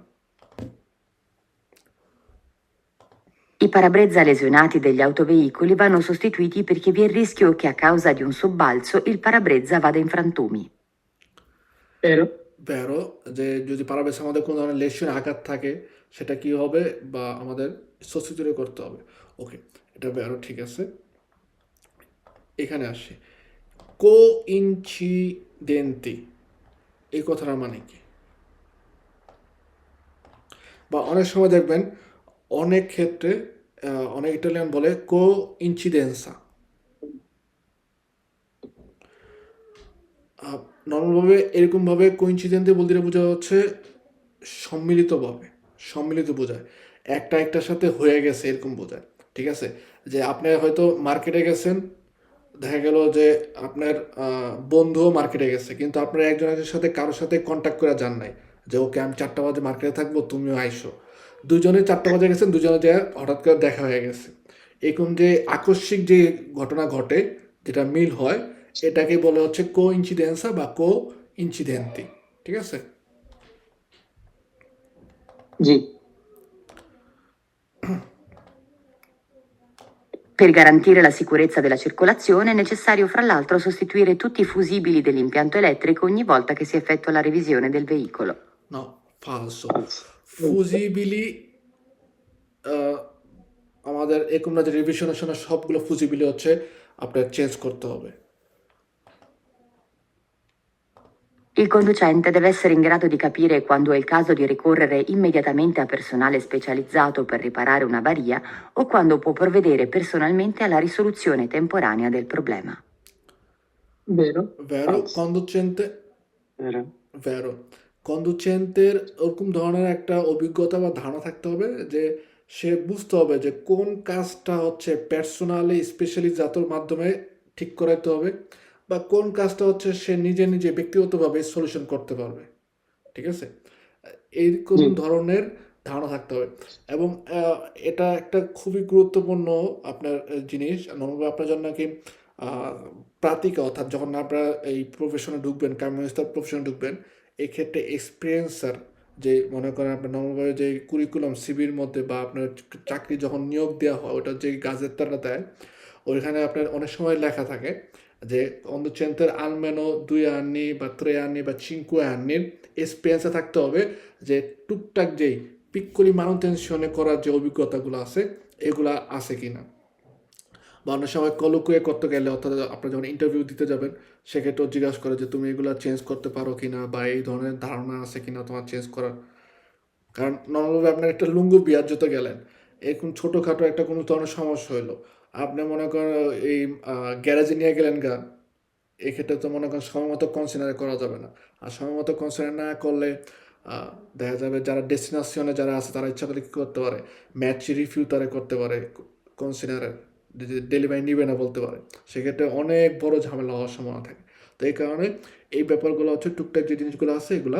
I parabrezza lesionati degli autoveicoli vanno sostituiti perché vi è il rischio che a causa di un sobbalzo il parabrezza vada in frantumi. Vero. ভেরো যে যদি পারাব্রেসার মধ্যে কোনো ধরনের লেশন আঘাত থাকে, সেটা কি হবে বা আমাদের সাবস্টিটিউট করতে হবে। ওকে, এটা ভেরো, ঠিক আছে। এখানে আসে কোইনসিডেন্টি, এই কথাটার মানে কি? বা অনেক সময় দেখবেন অনেক ক্ষেত্রে অনেক ইটালিয়ান বলে কোইনসিডেন্সা। নর্মালভাবে এরকমভাবে কোইনসিডেন্টে বলতে বোঝা হচ্ছে সম্মিলিত বোঝায়, একটা একটার সাথে হয়ে গেছে এরকম বোঝায়, ঠিক আছে। যে আপনি হয়তো মার্কেটে গেছেন, দেখা গেল যে আপনার বন্ধুও মার্কেটে গেছে, কিন্তু আপনার একজনের সাথে কারোর সাথে কন্ট্যাক্ট করে যান নাই যে ওকে আমি 4টা বাজে মার্কেটে থাকবো, তুমিও আইসো। দুজনে 4টা বাজে গেছেন, দুজনে যে হঠাৎ করে দেখা হয়ে গেছে, এরকম যে আকস্মিক যে ঘটনা ঘটে, যেটা মিল হয়, এটাকে বলে হচ্ছে কোইনসিডেন্সা বা কোইনসিডেন্টি, ঠিক আছে। জি। Per garantire la sicurezza della circolazione è necessario fra l'altro sostituire tutti i fusibili dell'impianto elettrico ogni volta che si effettua la revisione del veicolo. No, falso. Falso. ফুজিবিলি আমাদের এরকম না যে রিভিশনের সময় সবগুলো ফুজিবিলি হচ্ছে আপনার চেঞ্জ করতে হবে। Il conducente deve essere in grado di capire quando è il caso di ricorrere immediatamente a personale specializzato per riparare un'avaria o quando può provvedere personalmente alla risoluzione temporanea del problema. Vero? vero Falso. conducente Vero? ভেরো কন্ডুচেন্টের ওরকম ধরনের একটা অভিজ্ঞতা বা ধারণা থাকতে হবে যে সে বুঝতে হবে যে কোন কাজটা হচ্ছে পার্সোনালি স্পেশালি জাতর মাধ্যমে ঠিক করাইতে হবে বা কোন কাজটা হচ্ছে সে নিজে নিজে ব্যক্তিগতভাবে সলিউশন করতে পারবে, ঠিক আছে? এইরকম জি। ধরনের ধারণা থাকতে হবে এবং এটা একটা খুবই গুরুত্বপূর্ণ আপনার জিনিস নর্মালি আপনার জন্য কি প্রাতিকা অর্থাৎ যখন আপনারা এই প্রফেশনে ঢুকবেন কমিউনিস্টার প্রফেশনে ঢুকবেন এক্ষেত্রে এক্সপিরিয়েন্সার যে মনে করেন আপনার নর্মালভাবে যে কুরিকুলাম সিবির মধ্যে বা আপনার চাকরি যখন নিয়োগ দেওয়া হয় ওটা যে গাজেটটা দেয় ওইখানে আপনার অনেক সময় লেখা থাকে যে conducente almeno 2 anni বা 3 anni বা 5 anni এক্সপিরিয়েন্সে থাকতে হবে যে টুকটাক যেই পিক্কলি মানুটেনশনে করার যে অভিজ্ঞতাগুলো আছে এগুলা আছে কিনা বা অনেক সময় কলকুয়ে করতে গেলে অর্থাৎ আপনার যখন ইন্টারভিউ দিতে যাবেন সেক্ষেত্রেও জিজ্ঞাসা করে যে তুমি এগুলা চেঞ্জ করতে পারো কিনা বা এই ধরনের ধারণা আছে কিনা তোমার চেঞ্জ করার। কারণ নর্মালভাবে আপনার একটা লুঙ্গু বিয়ার জুতো গেলেন এরকম ছোটোখাটো একটা কোনো ধরনের সমস্যা হইলো আপনি মনে করেন এই গ্যারেজে নিয়ে গেলেন গা এক্ষেত্রে তো মনে করেন সময় মতো কনসিডার করা যাবে না আর সময় মতো কনসিডার না করলে দেখা যাবে যারা ডেস্টিনেশনে যারা আছে তারা ইচ্ছা করলে কী করতে পারে ম্যাচ রিভিউ তারা করতে পারে কনসিডারের ডেলিভারি নিবে না বলতে পারে, সেক্ষেত্রে অনেক বড় ঝামেলা হওয়ার সম্ভাবনা থাকে। তো এই কারণে এই ব্যাপারগুলো হচ্ছে টুকটাক যে জিনিসগুলো আছে এগুলো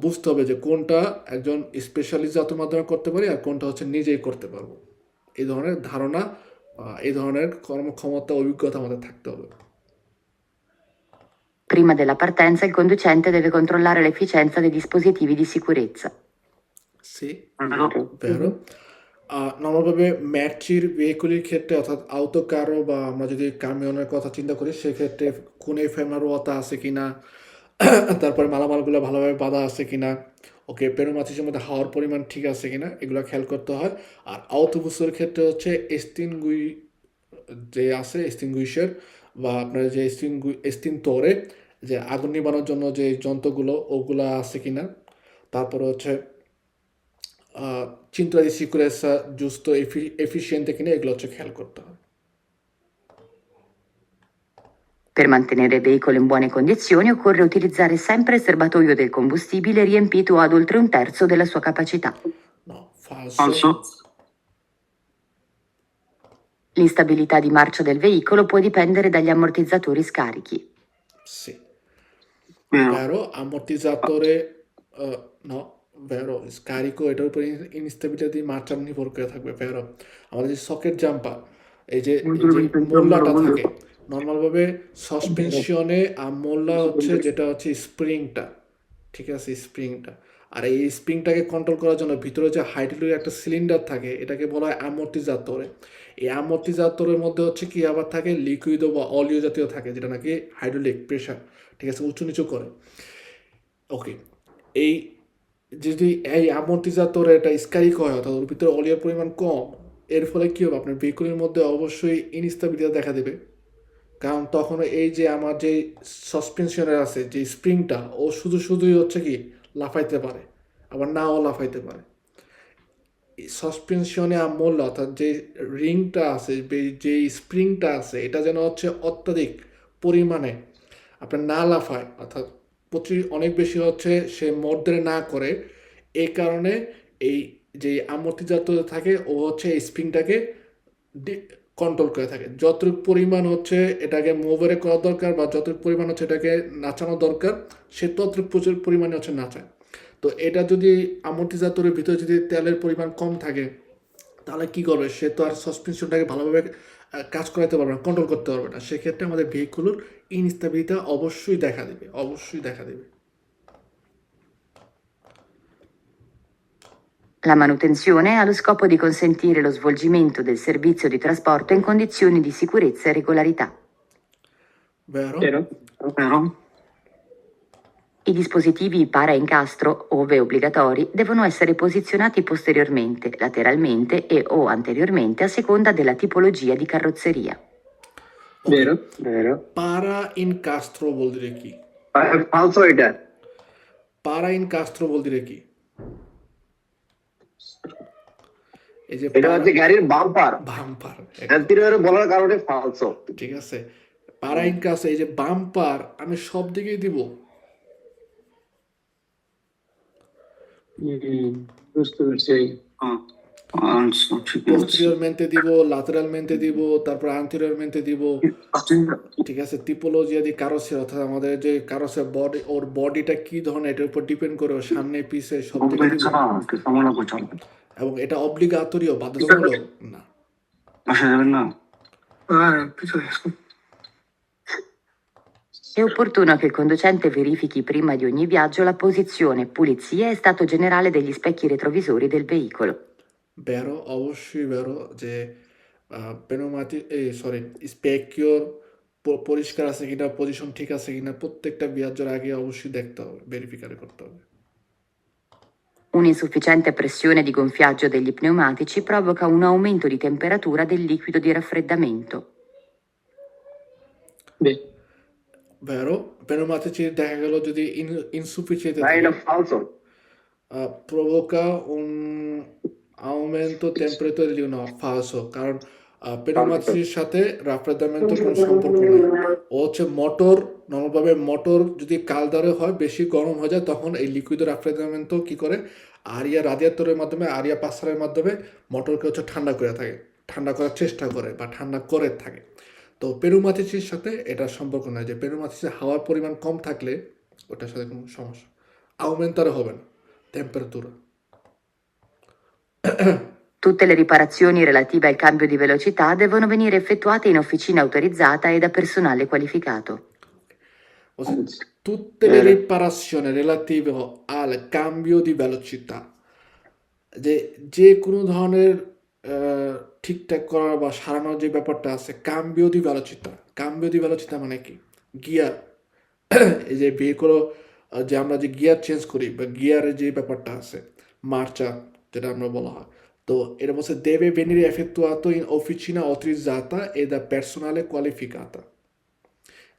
বুঝতে হবে যে কোনটা একজন স্পেশালিস্ট জাতের মাধ্যমে করতে পারি আর কোনটা হচ্ছে নিজেই করতে পারবো। এই ধরনের ধারণা এই ধরনের কর্মক্ষমতা অভিজ্ঞতা আমাদের থাকতে হবে। Prima della partenza il conducente deve controllare l'efficienza dei dispositivi di sicurezza. সি Vero? ভেরো নর্মালভাবে ম্যাচির ভেহিকুলের ক্ষেত্রে অর্থাৎ আউটো কারো বা আমরা যদি কামিয়নের কথা চিন্তা করি সেক্ষেত্রে কোনে ফেমারোয়াতা আছে কিনা তারপরে মালামালগুলো ভালোভাবে বাঁধা আছে কিনা ওকে পেরোমাচিসের মধ্যে হাওয়ার পরিমাণ ঠিক আছে কিনা এগুলো খেয়াল করতে হয়। আর আউটোবুসের ক্ষেত্রে হচ্ছে এস্টিনগুই যে আছে এস্টিংগুইশার বা আপনার যে এস্টিনতোরে যে আগুন নিবানোর জন্য যে যন্ত্রগুলো ওগুলো আছে কিনা, তারপরে হচ্ছে cintura di sicurezza giusto efficiente কিনা এগুলো হচ্ছে খেয়াল করতে হয়। Per mantenere il veicolo in buone condizioni occorre utilizzare sempre il serbatoio del combustibile riempito ad oltre un terzo della sua capacità. No, falso. Falso. L'instabilità di marcia del veicolo può dipendere dagli ammortizzatori scarichi. Sì. Vero? Vero, ammortizzatore no, vero, scarico এটার উপর instability দি মাত্রা নির্ভর করে থাকবে। ভেরো আমাদের যে socket jumper এই যে মোল্লাটা থাকে নর্মালভাবে সাসপেনশনে আর মোল্লা হচ্ছে যেটা হচ্ছে স্প্রিংটা, ঠিক আছে স্প্রিংটা, আর এই স্প্রিংটাকে কন্ট্রোল করার জন্য ভিতরে যে হাইড্রোলিক একটা সিলিন্ডার থাকে এটাকে বলা হয় অ্যামর্টিজাতরে। এই অ্যামর্টিজাতরের মধ্যে হচ্ছে কি আবার থাকে লিকুইড বা অলিও জাতীয় থাকে যেটা নাকি হাইড্রোলিক প্রেশার, ঠিক আছে, উঁচু নিচু করে। ওকে, এই যদি এই অ্যামর্টিজাতরে এটা স্কারিক হয় অর্থাৎ ওর ভিতরে অলিওর পরিমাণ কম এর ফলে কী হবে আপনার ভেহিকুলের মধ্যে অবশ্যই ইনস্টেবিলিটি দেখা দেবে। কারণ তখন এই যে আমার যে সাসপেনশনের আছে যে স্প্রিংটা ও শুধুই হচ্ছে কি লাফাইতে পারে আবার নাও লাফাইতে পারে। সাসপেনশনে আমল অর্থাৎ যে রিংটা আছে যে স্প্রিংটা আছে এটা যেন হচ্ছে অত্যাধিক পরিমাণে আপনার না লাফায় অর্থাৎ অনেক বেশি হচ্ছে সে মর্দরে না করে, এই কারণে এই যে আমর্তিজাত থাকে ও হচ্ছে এই স্প্রিংটাকে কন্ট্রোল করে থাকে। যতটুকু পরিমাণ হচ্ছে এটাকে মুভারে করা দরকার বা যতটুকু পরিমাণ হচ্ছে এটাকে নাচানো দরকার সে ততটুকু প্রচুর পরিমাণে হচ্ছে নাচায়। তো এটা যদি আমর্টিজাতরের ভিতরে যদি তেলের পরিমাণ কম থাকে তাহলে কি করবে সে তো আর সাসপেনশনটাকে ভালোভাবে কাজ করাতে পারবে না, কন্ট্রোল করতে পারবে না, সেক্ষেত্রে আমাদের ভেহিকুলের ইনস্টেবিলিটি অবশ্যই দেখা দেবে, অবশ্যই দেখা দেবে। La manutenzione ha lo scopo di consentire lo svolgimento del servizio di trasporto in condizioni di sicurezza e regolarità. Vero? Vero? Vero? I dispositivi para-incastro, ove obbligatori, devono essere posizionati posteriormente, lateralmente e/o anteriormente a seconda della tipologia di carrozzeria. Okay. Vero? Vero? Para incastro vuol dire chi? ফালসো এটা। পারা ইনকাস্ট্রো বলতে কি? এই যে এটা হচ্ছে গাড়ির bumper. Bumper, অ্যান্টিরিয়রে বলার কারণে ফালসো। ঠিক আছে। পারা ইনকাস্ট্রো, এই যে বাম্পার আমি সব দিকেই দিব। বুঝতে পারছি। আচ্ছা, ঠিক আছে। পোস্টেরিয়র মেনতে দিব, ল্যাটেরাল মেনতে দিব, তারপর আন্টেরিয়র মেনতে দিব। ঠিক আছে। টিপোলজি যদি কারোসের, অর্থাৎ আমাদের যে কারোসের বডি, ওর বডিটা কি ধরনের এটার উপর ডিপেন্ড করে ওর সামনে পিছে সব দিকে দিব। এবং এটা অব্লিগাতরিও, বাধ্যতামূলক না। È opportuno che il conducente verifichi prima di ogni viaggio la posizione, pulizia e stato generale degli specchi retrovisori del veicolo. Vero, অবশ্যই vero যে স্পেকিওর পরিষ্কার আছে কিনা, পজিশন ঠিক আছে কিনা, প্রত্যেকটা বিয়াজ্জোর আগে অবশ্যই দেখতে হবে, ভেরিফাই করতে হবে। Un'insufficiente pressione di gonfiaggio degli pneumatici provoca un aumento di temperatura del liquido di raffreddamento. Vero, pneumatici দেখা গেল যদি ইনসুফিসিয়েন্ট provoca un aumento temperatura di no, falso, কারণ pneumatiচির সাথে রাফ্রেদামেন্টের কোনো সম্পর্ক নেই। ও হচ্ছে মোটর, নর্মালভাবে মোটর যদি কালদারে হয়, বেশি গরম হয়ে যায়, তখন এই লিকুইড রাফ্রেদামেন্ট কি করে, আরিয়া রাদিয়েটরের মাধ্যমে, আরিয়া পাসারের মাধ্যমে মোটরকে হচ্ছে ঠান্ডা করে থাকে, ঠান্ডা করার চেষ্টা করে বা ঠান্ডা করে থাকে। তো পেনুমাতিসির সাথে এটার সম্পর্ক নাই, যে পেনুমাতিসে হাওয়ার পরিমাণ কম থাকলে ওটার সাথে কোনো সমস্যা আউমেন্টারে হবে না temperature. Tutte le riparazioni relative al cambio di velocità devono venire effettuate in officina autorizzata e da personale qualificato. Tutte le riparazioni relative al cambio di velocità, যে কোনো ধরনের ঠিকঠাক করার বা সারানোর যে ব্যাপারটা আছে, কাম্বিও দি ভেলোচিতা। কাম্বিও দি ভেলোচিতা মানে কি? গিয়ার, এই যে ভেহিকল যে আমরা যে গিয়ার চেঞ্জ করি বা গিয়ারের যে ব্যাপারটা আছে, মার্চা যেটা আমরা বলা হয়, তো এর মধ্যে deve venire effettuato in officina autorizzata e da personale qualificata।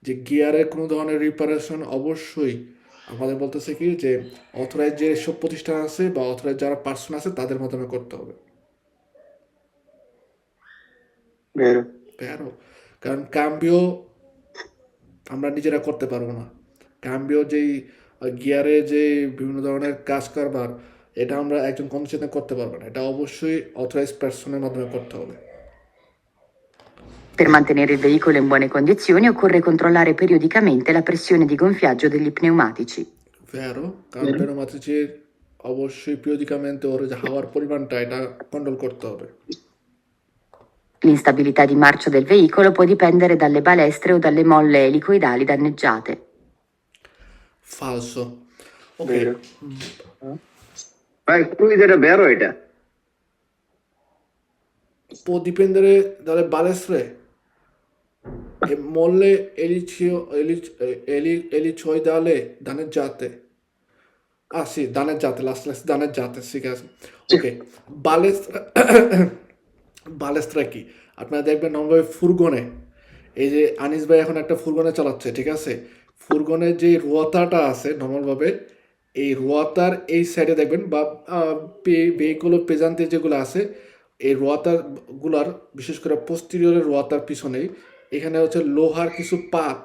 যে গিয়ারের কোনো ধরনের রিপারেশন অবশ্যই আমাদের বলতেছে কি, যে অথরাইজ যে সব প্রতিষ্ঠান আছে বা অথরাইজ যারা পার্সন আছে তাদের মাধ্যমে করতে হবে। কারণ কাম্বিও আমরা নিজেরা করতে পারবো না। কাম্বিও যেই গিয়ারে যে বিভিন্ন ধরনের কাজ কারবার, এটা আমরা একজন কন্ডিশনে করতে পারবো না, এটা অবশ্যই অথরাইজ পার্সনের মাধ্যমে করতে হবে। Per mantenere il veicolo in buone condizioni occorre controllare periodicamente la pressione di gonfiaggio degli pneumatici. Vero, কারণ pneumatici অবশ্যই periodicamente ওর যে হাওয়ার পরিমাণটা এটা কন্ট্রোল করতে হবে। L'instabilità di marcia del veicolo può dipendere dalle balestre o dalle molle elicoidali danneggiate. Falso. Ok. Vero এটা? Può dipendere dalle balestre e molle elicoidali danneggiate. Ah sì, danneggiate, danneggiate, sì, ok. বালেস্ট্রা কি? আপনারা দেখবেন normally ফুরগনে, এই যে আনিস ভাই এখন একটা ফুরগনে চালাচ্ছে, ঠিক আছে, ফুরগনের যে রোয়াতাটা আছে নর্মালভাবে, এই রোয়াতার এই সাইডে দেখবেন বা ভেহিকল পেজান্তে যেগুলো আছে, এই রোয়াতারগুলার বিশেষ করে পোস্টেরিয়রের রোয়াতার পিছনেই এখানে হচ্ছে লোহার কিছু পাত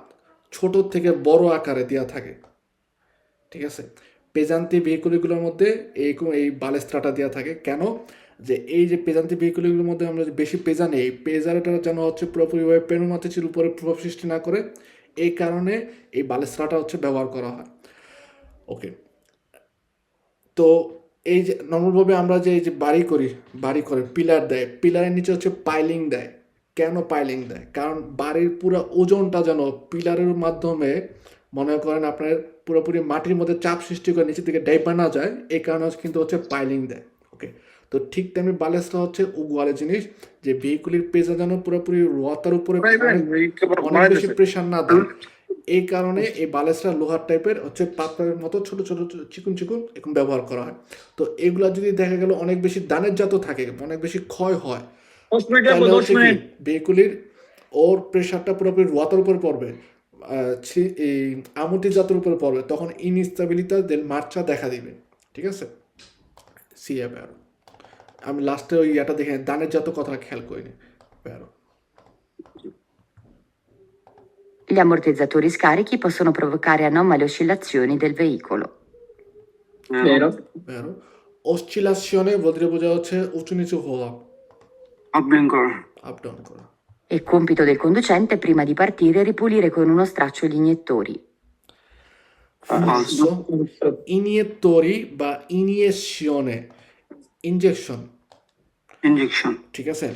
ছোট থেকে বড় আকারে দেওয়া থাকে, ঠিক আছে। পেজান্তি ভেহিকলগুলোর মধ্যে এই বালেস্ট্রাটা দেওয়া থাকে কেন? যে এই যে পেজান্তি ভেহিকলগুলোর মধ্যে আমরা বেশি পেজা নেই, পেজারটা যেন হচ্ছে পুরোপুরিভাবে পেনুমাতিচির উপরে প্রভাব সৃষ্টি না করে, এই কারণে এই বালেস্ট্রাটা হচ্ছে ব্যবহার করা হয়। ওকে, তো এই যে নর্মালভাবে আমরা যে এই যে বাড়ি করে পিলার দেয়, পিলারের নিচে হচ্ছে পাইলিং দেয়। কেন পাইলিং দেয়? কারণ বাড়ির পুরো ওজনটা যেন পিলারের মাধ্যমে মনে করেন আপনার পুরোপুরি মাটির মধ্যে চাপ সৃষ্টি করে নিচের দিকে ডাইবা না যায়, এই কারণে কিন্তু হচ্ছে পাইলিং দেয়। ওকে, তো ঠিক তেমনি বালেস্ট্রা হচ্ছে উগুয়ালে জিনিস, যে ভেহিকুলের পেজা যেন পুরোপুরি রোয়াতার উপরে অনেক বেশি প্রেশার না দেয়, এই কারণে এই বালেস্ট্রা লোহার টাইপের হচ্ছে পাথরের মতো ছোট ছোট চিকুন এরকম ব্যবহার করা হয়। তো এগুলা যদি দেখা গেল অনেক বেশি দানের জাত থাকে, অনেক বেশি ক্ষয় হয়, ভেহিকুলের ওর প্রেশারটা পুরোপুরি রোয়াতার উপর পড়বে, এই amortizzator উপরে পড়বে তখন ইনস্টেবিলিটি del marcia দেখা দিবে, ঠিক আছে? সি এ ব্যারো। আমি লাস্টে ওই এটা দেখে দানের যত কথা খেয়াল করিনি barrow. Gli ammortizzatori scarichi possono provocare anomale oscillazioni del veicolo. Vero? ব্যারো। অসচিলাশনে বলতে বোঝা হচ্ছে উঁচু নিচু হওয়া, আপ ডাউন করা। আপ ডাউন করা। È compito del conducente prima di partire ripulire con uno straccio gli iniettori. falso, iniettori বা ইনিয়েশনে, ইনজেকশন, ইনজেকশন। ঠিক আছে?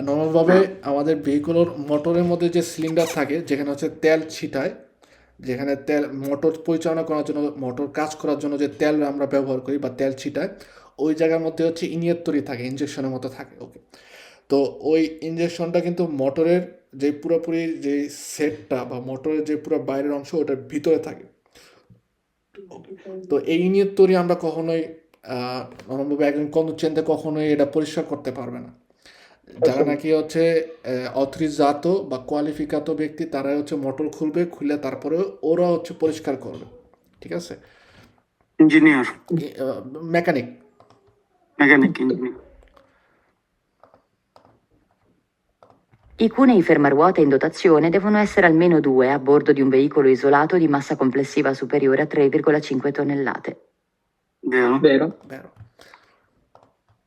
নর্মালভাবে আমাদের ভেহিকুলোর মোটরের মধ্যে যে সিলিন্ডার থাকে যেখানে হচ্ছে তেল ছিটায়, যেখানে তেল মোটর পরিচালনা করার জন্য, মোটর কাজ করার জন্য যে তেল আমরা ব্যবহার করি বা তেল ছিটায়, ওই জায়গার মধ্যে হচ্ছে ইনিয়েত্তরি থাকে, ইনজেকশনের মতো থাকে। ওকে, তো ওই ইনজেকশনটা কিন্তু মোটরের যে পুরোপুরি যে সেটটা বা মোটরের যে পুরো বাইরের অংশ ওটার ভিতরে থাকে। তো এই ইনিয়েত্তরি আমরা কখনোই নর্মালভাবে একজন কন্ডুচেন্টে কখনোই এটা পরিষ্কার করতে পারবে না। যারা নাকি হচ্ছে অথরিজাত বা কোয়ালিফিকাত ব্যক্তি তারাই হচ্ছে মোটর খুলবে, খুলে তারপরে ওরা হচ্ছে পরিষ্কার করবে, ঠিক আছে? Engineer, mechanic. Mechanic, engineer. I cunei fermaruote in dotazione devono essere almeno 2 a bordo di un veicolo isolato di massa complessiva superiore a 3,5 tonnellate. Vero? Vero? Vero.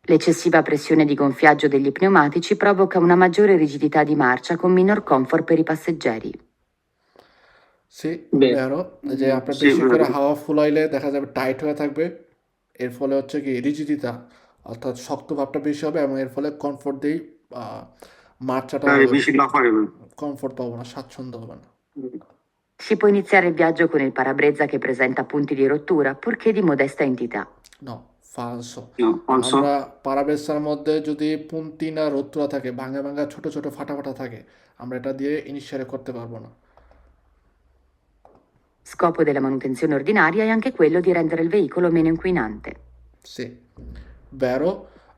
L'eccessiva pressione di gonfiaggio degli pneumatici provoca una maggiore rigidità di marcia con minor comfort per i passeggeri. সি Vero. বেরো, যে আপনার জি, বেশি করে vero. হাওয়া ফুলাইলে দেখা যাবে tight হয়ে থাকবে, এর ফলে হচ্ছে কি রিজিডিটা অর্থাৎ শক্ত ভাবটা বেশি হবে এবং এর ফলে কমফোর্ট দিয়ে মার্চাটা বেশি লাফাইবে। কমফোর্ট পাবো না, স্বাচ্ছন্দ্য হবে না। Si può iniziare il viaggio con il parabrezza che presenta punti di rottura, purché di modesta entità. নো, ফালসো। No, also, আমরা পারাবেসার মধ্যে যদি পুন্তি না রোত্তুরা থাকে, ভাঙা ভাঙা ছোট ছোট ফাটা ফাটা থাকে, আমরা এটা দিয়ে ইনিশিয়াল করতে পারবো না। Scopo della manutenzione ordinaria è anche quello di rendere il veicolo meno inquinante. সে ব্যারো,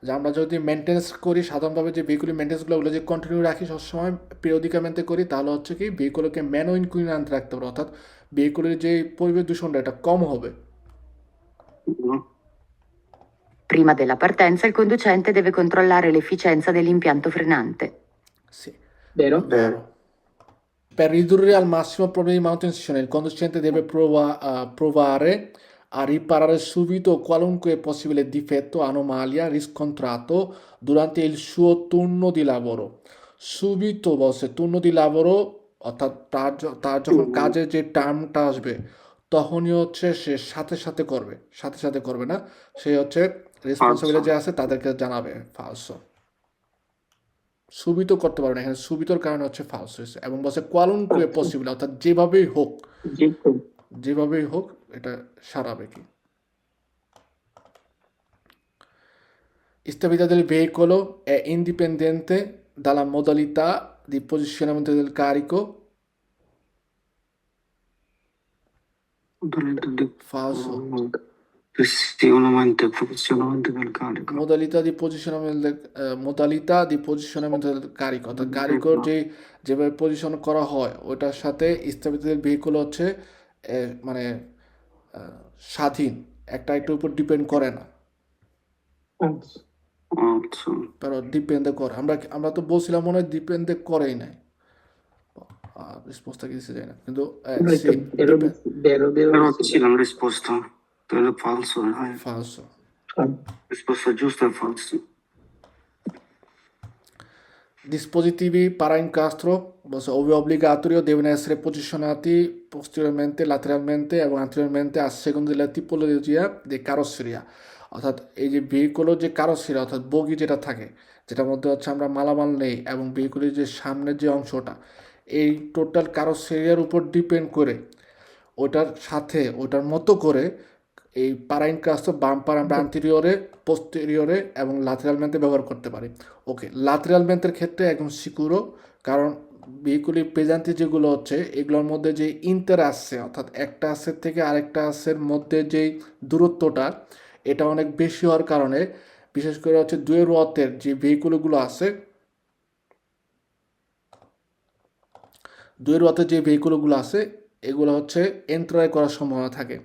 যে আমরা যদি মেনটেন্স করি সাধারণভাবে যে ভেহিকুলি মেনটেন্সগুলো ওগুলো যে কন্টিনিউ রাখি সবসময় পিরিয়ডিকামেন্টে করি, তাহলে হচ্ছে কি ভেহিকুলকে ম্যানো ইনকুইনান্ট রাখতে পারবো, অর্থাৎ ভেহিকুলের যে পরিবেশ দূষণটা এটা কম হবে। no. Prima della partenza il conducente deve controllare l'efficienza dell'impianto frenante. Sì. Vero? Vero. Per ridurre al massimo il problema di manutenzione, il conducente deve provare a riparare subito qualunque possibile difetto o anomalia riscontrato durante il suo turno di lavoro. Subito বলছে turno di lavoro, অর্থাৎ তার যখন কাজের যে টার্মটা আসবে তখনই হচ্ছে সে সাথে সাথে করবে না, সে হচ্ছে রেসপন্সিবিলিটি যে আছে তাদেরকে জানাবে। ফালসো, সুবিত করতে পারবে না, এখানে সুবিতর কারণে হচ্ছে ফালস হয়েছে এবং বলছে কোয়ালুনকুয়ে পসিবল, অর্থাৎ যেভাবেই হোক এটা সারাবে কি। Stabilità del veicolo è indipendente dalla modalità di posizionamento del carico. Falso. Posizionamento del carico. Modalità di posizionamento del carico, অর্থাৎ গাড়িকর যেভাবে পজিশন করা হয় ওটার সাথে স্টেবিলিটি del vehicle হচ্ছে মানে স্বাধীন, একটা একটার উপর ডিপেন্ড করে না। আচ্ছা, pero dipende করে, আমরা তো বলছিলাম মনে হয় ডিপেন্ড করেই নাই, রিসপন্সটা কি দিতে যায় না কিন্তু però ছিলাম risposta, però falso, falso. risposta giusta è falso. Dispositivi para-incastro obbligatorio devono essere posizionati posteriormente, lateralmente e anteriormente a seconda della tipologia di carrozzeria, অর্থাৎ এই যে ভেহিকুলের যে কারোসেরিয়া অর্থাৎ বগি যেটা থাকে যেটার মধ্যে হচ্ছে আমরা মালামাল নেই এবং ভেহিকুলের যে সামনের যে অংশটা এই টোটাল কারোসেরিয়ার উপর ডিপেন্ড করে ওটার মতো করে এই পারাইনকাস্ট বাম্পার আমরা আন্টেরিয়রে, পোস্টেরিয়রে এবং লাতেরালমেন্টে ব্যবহার করতে পারি। ওকে, লাতেরালমেন্টের ক্ষেত্রে একদম সিকিউরো, কারণ ভেহিকুলি পেজান্তি যেগুলো হচ্ছে এগুলোর মধ্যে যে ইন্টার আসছে অর্থাৎ একটা আসের থেকে আরেকটা আসের মধ্যে যেই দূরত্বটা এটা অনেক বেশি হওয়ার কারণে বিশেষ করে হচ্ছে 2 রথের যে ভেহিকুলগুলো আছে দুয়ের ওয়াতে যে ভেহিকুলগুলো আছে এগুলো হচ্ছে এন্ট্রাই করার সম্ভাবনা থাকে।